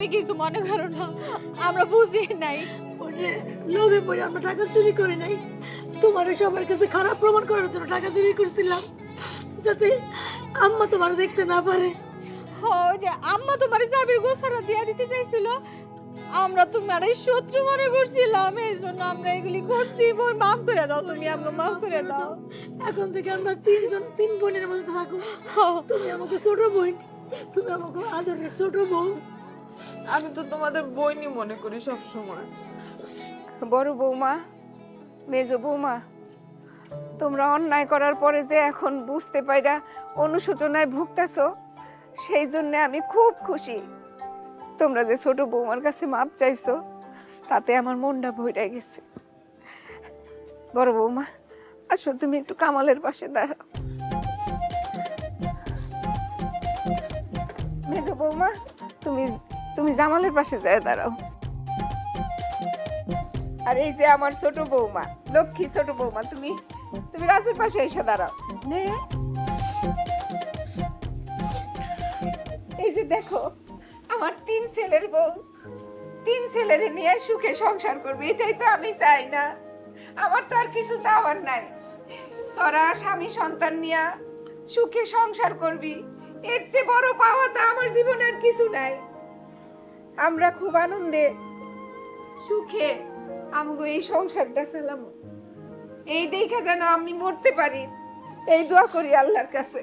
তুমি কিছু মনে করো না, আমরা বুঝি নাই। ওরে লোভে পড়ে আমরা টাকা চুরি করি নাই, তোমার সবার কাছে খারাপ প্রমাণ করার জন্য টাকা চুরি করছিলাম, যাতে আম্মা তোমার দেখতে না পারে। ওই যে আম্মা তোমার চাবির গোছাটা দিয়ে দিতে চাইছিল, আমরা তোমার শত্রু মনে করছিলাম, এই জন্য আমরা এগুলি করছি। বোন মাফ করে দাও, তুমি আমাকে মাফ করে দাও। এখন থেকে আমরা তিন বোনের মধ্যে থাকো। তুমি আমাকে ছোট বোন, তুমি আমাকে আদরের ছোট বউ। আমি তো তোমাদের বোনই মনে করি সব সময়। বড় বৌমা, মেজ বৌমা, তোমরা অন্যায় করার পরে যে এখন বুঝতে পাইরা অনুশোচনায় ভুগতেছো, সেই জন্য আমি খুব খুশি। তোমরা যে ছোট বৌমার কাছে মাপ চাইছো, তাতে আমার মনটা ভরে গেছে। বড় বৌমা, আসো তুমি একটু কামালের পাশে দাঁড়াও। মেজ বৌমা, তুমি তুমি জামালের পাশে যায় দাঁড়াও। আর এই যে আমার ছোট বৌমা, লক্ষ্মী ছোট বৌমা, তুমি তুমি রাজুর পাশে এসে দাঁড়াও। নে, এই যে দেখো আমার 3 ছেলের বউ, 3 ছেলের নিয়ে সুখে সংসার করবে, এটাই তো আমি চাই না। আমার তো আর কিছু চাওয়ার নাই। তোরা স্বামী সন্তান নিয়ে সুখে সংসার করবি, এর চেয়ে বড় পাওয়া তো আমার জীবনে আর কিছু নাই। আমরা খুব আনন্দে সুখে আমগো এই সংসারটা চালাম, এই দেখা যেন আমি মরতে পারি, এই দোয়া করি আল্লাহর কাছে।